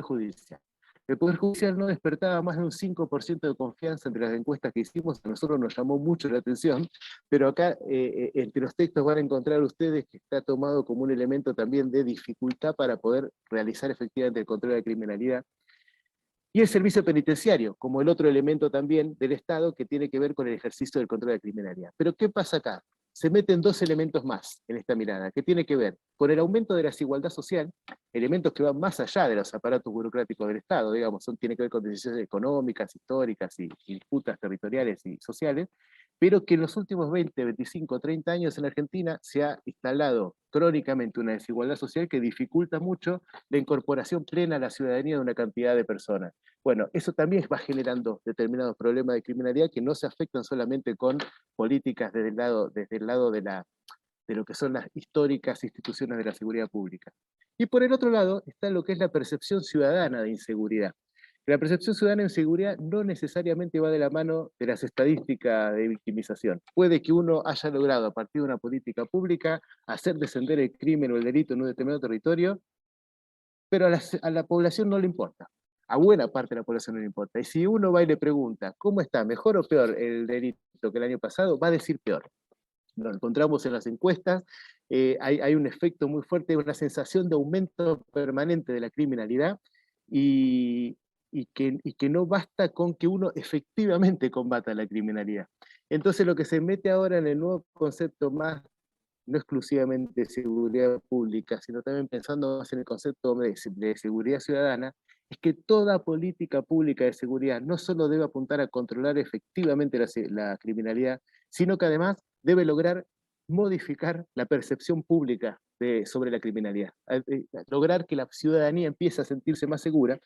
Judicial. El Poder Judicial no despertaba más de un 5% de confianza entre las encuestas que hicimos, a nosotros nos llamó mucho la atención, pero acá entre los textos van a encontrar ustedes que está tomado como un elemento también de dificultad para poder realizar efectivamente el control de la criminalidad. Y el servicio penitenciario, como el otro elemento también del Estado que tiene que ver con el ejercicio del control de la criminalidad. Pero ¿qué pasa acá? Se meten dos elementos más en esta mirada, que tiene que ver con el aumento de la desigualdad social, elementos que van más allá de los aparatos burocráticos del Estado, digamos, tiene que ver con decisiones económicas, históricas y disputas territoriales y sociales, pero que en los últimos 20, 25, 30 años en Argentina se ha instalado crónicamente una desigualdad social que dificulta mucho la incorporación plena a la ciudadanía de una cantidad de personas. Bueno, eso también va generando determinados problemas de criminalidad que no se afectan solamente con políticas desde el lado de lo que son las históricas instituciones de la seguridad pública. Y por el otro lado está lo que es la percepción ciudadana de inseguridad. La percepción ciudadana de inseguridad no necesariamente va de la mano de las estadísticas de victimización. Puede que uno haya logrado a partir de una política pública hacer descender el crimen o el delito en un determinado territorio, pero a la población no le importa. A buena parte de la población no le importa. Y si uno va y le pregunta, ¿cómo está, mejor o peor el delito que el año pasado? Va a decir peor. Lo encontramos en las encuestas, hay un efecto muy fuerte, una sensación de aumento permanente de la criminalidad y, y que no basta con que uno efectivamente combata la criminalidad. Entonces lo que se mete ahora en el nuevo concepto más, no exclusivamente de seguridad pública, sino también pensando más en el concepto de seguridad ciudadana, es que toda política pública de seguridad no solo debe apuntar a controlar efectivamente la criminalidad, sino que además debe lograr modificar la percepción pública sobre la criminalidad, lograr que la ciudadanía empiece a sentirse más segura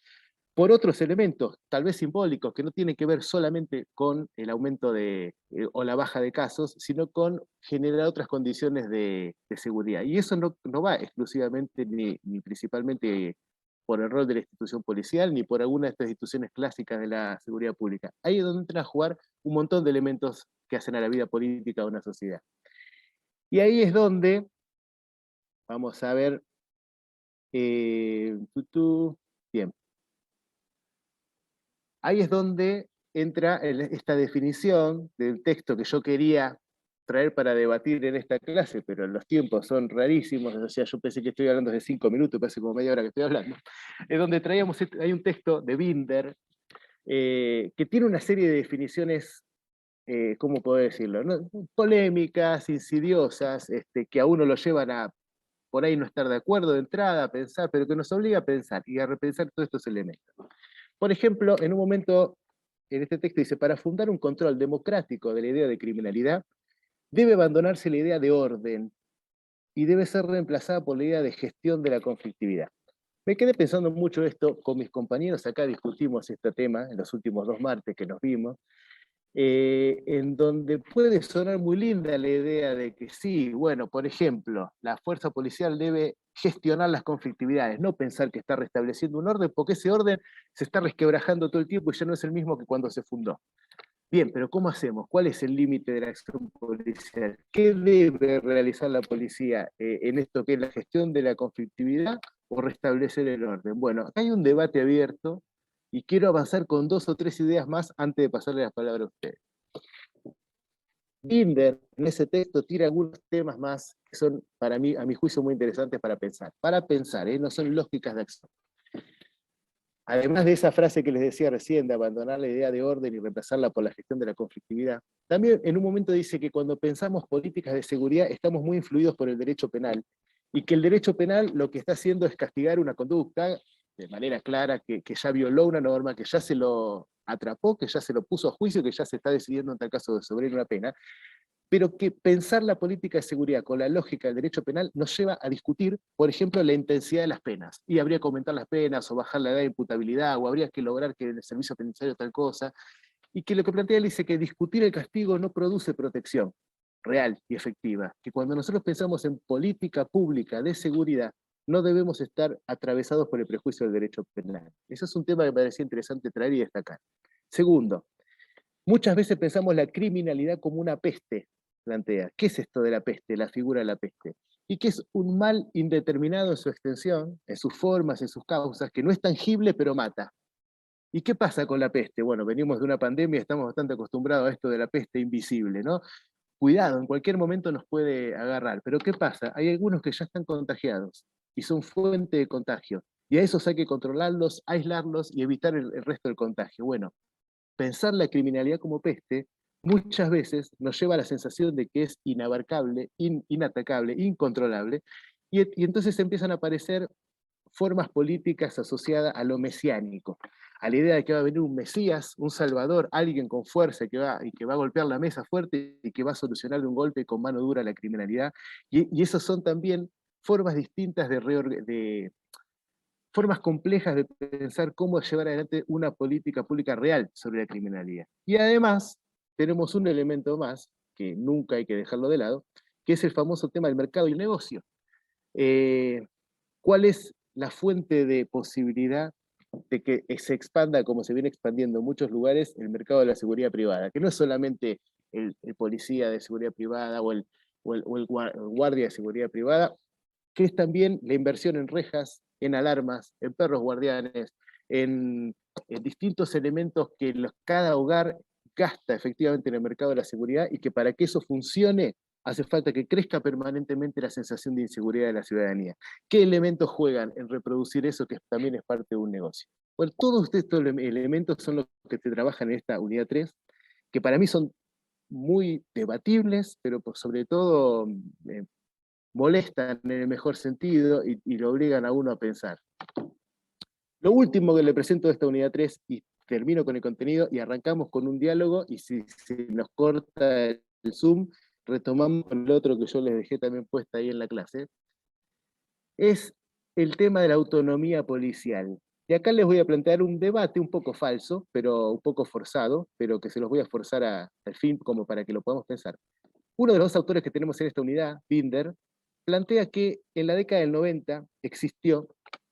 por otros elementos, tal vez simbólicos, que no tienen que ver solamente con el aumento o la baja de casos, sino con generar otras condiciones de seguridad. Y eso no va exclusivamente ni principalmente por el rol de la institución policial, ni por alguna de estas instituciones clásicas de la seguridad pública. Ahí es donde entran a jugar un montón de elementos que hacen a la vida política de una sociedad. Y ahí es donde, vamos a ver, bien, ahí es donde entra esta definición del texto que yo quería traer para debatir en esta clase, pero los tiempos son rarísimos, o sea, yo pensé que estoy hablando de 5 minutos, parece como media hora que estoy hablando, es donde hay un texto de Binder, que tiene una serie de definiciones, ¿cómo puedo decirlo? ¿No? Polémicas, insidiosas, que a uno lo llevan a por ahí no estar de acuerdo de entrada, a pensar, pero que nos obliga a pensar y a repensar todos estos elementos. Por ejemplo, en un momento, en este texto dice, para fundar un control democrático de la idea de criminalidad, debe abandonarse la idea de orden y debe ser reemplazada por la idea de gestión de la conflictividad. Me quedé pensando mucho esto con mis compañeros, acá discutimos este tema en los últimos 2 martes que nos vimos, en donde puede sonar muy linda la idea de que sí, bueno, por ejemplo, la fuerza policial debe gestionar las conflictividades, no pensar que está restableciendo un orden, porque ese orden se está resquebrajando todo el tiempo y ya no es el mismo que cuando se fundó. Bien, pero ¿cómo hacemos? ¿Cuál es el límite de la acción policial? ¿Qué debe realizar la policía en esto que es la gestión de la conflictividad o restablecer el orden? Bueno, acá hay un debate abierto y quiero avanzar con 2 o 3 ideas más antes de pasarle las palabras a ustedes. Binder, en ese texto, tira algunos temas más que son, para mí, a mi juicio, muy interesantes para pensar. Para pensar, no son lógicas de acción. Además de esa frase que les decía recién, de abandonar la idea de orden y reemplazarla por la gestión de la conflictividad, también en un momento dice que cuando pensamos políticas de seguridad estamos muy influidos por el derecho penal, y que el derecho penal lo que está haciendo es castigar una conducta de manera clara, que ya violó una norma, que ya se lo atrapó, que ya se lo puso a juicio, que ya se está decidiendo en tal caso sobre una pena, pero que pensar la política de seguridad con la lógica del derecho penal nos lleva a discutir, por ejemplo, la intensidad de las penas. Y habría que aumentar las penas, o bajar la edad de imputabilidad, o habría que lograr que en el servicio penitenciario tal cosa. Y que lo que plantea él dice que discutir el castigo no produce protección real y efectiva. Que cuando nosotros pensamos en política pública de seguridad, no debemos estar atravesados por el prejuicio del derecho penal. Eso es un tema que me parecía interesante traer y destacar. Segundo, muchas veces pensamos la criminalidad como una peste, plantea. ¿Qué es esto de la peste, la figura de la peste? y que es un mal indeterminado en su extensión, en sus formas, en sus causas, que no es tangible pero mata. ¿Y qué pasa con la peste? Bueno, venimos de una pandemia, estamos bastante acostumbrados a esto de la peste invisible, ¿no? Cuidado, en cualquier momento nos puede agarrar, pero ¿qué pasa? Hay algunos que ya están contagiados y son fuente de contagio, y a esos hay que controlarlos, aislarlos y evitar el resto del contagio. Bueno, pensar la criminalidad como peste muchas veces nos lleva a la sensación de que es inabarcable, inatacable, incontrolable, y entonces empiezan a aparecer formas políticas asociadas a lo mesiánico, a la idea de que va a venir un Mesías, un Salvador, alguien con fuerza y que va a golpear la mesa fuerte y que va a solucionar de un golpe con mano dura la criminalidad. Y esas son también formas distintas de formas complejas de pensar cómo llevar adelante una política pública real sobre la criminalidad. Y además, tenemos un elemento más, que nunca hay que dejarlo de lado, que es el famoso tema del mercado y el negocio. ¿Cuál es la fuente de posibilidad de que se expanda, como se viene expandiendo en muchos lugares, el mercado de la seguridad privada? Que no es solamente el policía de seguridad privada o el guardia de seguridad privada, que es también la inversión en rejas, en alarmas, en perros guardianes, en distintos elementos que cada hogar gasta efectivamente en el mercado de la seguridad, y que para que eso funcione hace falta que crezca permanentemente la sensación de inseguridad de la ciudadanía. ¿Qué elementos juegan en reproducir eso, que también es parte de un negocio? Bueno, todos estos elementos son los que te trabajan en esta unidad 3, que para mí son muy debatibles, pero sobre todo molestan en el mejor sentido y lo obligan a uno a pensar. Lo último que le presento de esta unidad 3, y termino con el contenido, y arrancamos con un diálogo, y si se nos corta el Zoom, retomamos con el otro que yo les dejé también puesta ahí en la clase, es el tema de la autonomía policial. Y acá les voy a plantear un debate un poco falso, pero un poco forzado, pero que se los voy a forzar al fin como para que lo podamos pensar. Uno de los dos autores que tenemos en esta unidad, Binder, plantea que en la década del 90 existió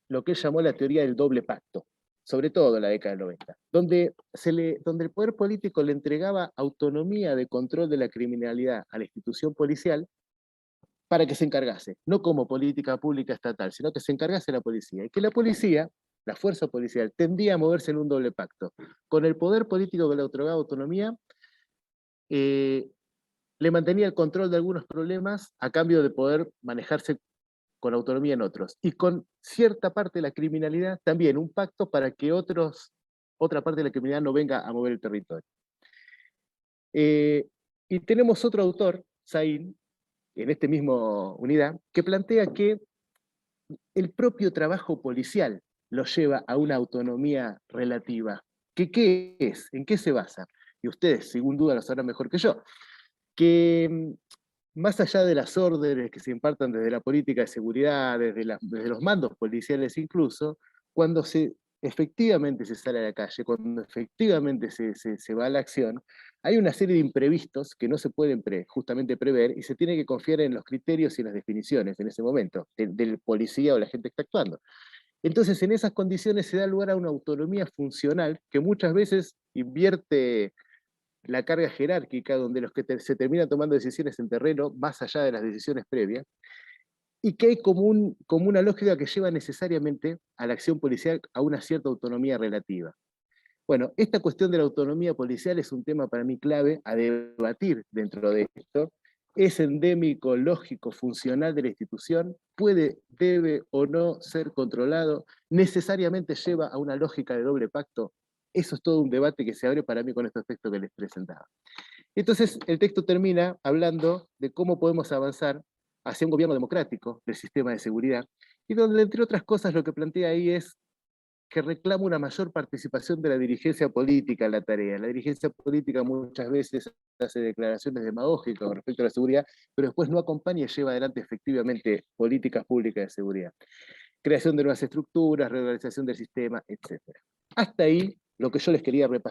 lo que él llamó la teoría del doble pacto, sobre todo en la década del 90, donde el poder político le entregaba autonomía de control de la criminalidad a la institución policial para que se encargase, no como política pública estatal, sino que se encargase la policía, y que la policía, la fuerza policial, tendía a moverse en un doble pacto, con el poder político que le otorgaba autonomía, le mantenía el control de algunos problemas a cambio de poder manejarse con autonomía en otros. Y con cierta parte de la criminalidad también un pacto para que otra parte de la criminalidad no venga a mover el territorio. Y tenemos otro autor, Sain, en este mismo unidad, que plantea que el propio trabajo policial lo lleva a una autonomía relativa. ¿Qué es? ¿En qué se basa? Y ustedes, sin duda, lo sabrán mejor que yo. Que más allá de las órdenes que se impartan desde la política de seguridad, desde los mandos policiales incluso, cuando efectivamente se sale a la calle, cuando efectivamente se va a la acción, hay una serie de imprevistos que no se pueden justamente prever, y se tiene que confiar en los criterios y las definiciones en ese momento, del policía o la gente que está actuando. Entonces, en esas condiciones se da lugar a una autonomía funcional que muchas veces invierte la carga jerárquica, donde los que se terminan tomando decisiones en terreno, más allá de las decisiones previas, y que hay como una lógica que lleva necesariamente a la acción policial a una cierta autonomía relativa. Bueno, esta cuestión de la autonomía policial es un tema para mí clave a debatir dentro de esto. ¿Es endémico, lógico, funcional de la institución? ¿Puede, debe o no ser controlado? ¿Necesariamente lleva a una lógica de doble pacto? Eso es todo un debate que se abre para mí con estos textos que les presentaba. Entonces, el texto termina hablando de cómo podemos avanzar hacia un gobierno democrático del sistema de seguridad, y donde, entre otras cosas, lo que plantea ahí es que reclama una mayor participación de la dirigencia política en la tarea. La dirigencia política muchas veces hace declaraciones demagógicas con respecto a la seguridad, pero después no acompaña y lleva adelante efectivamente políticas públicas de seguridad. Creación de nuevas estructuras, reorganización del sistema, etc. Hasta ahí lo que yo les quería repasar.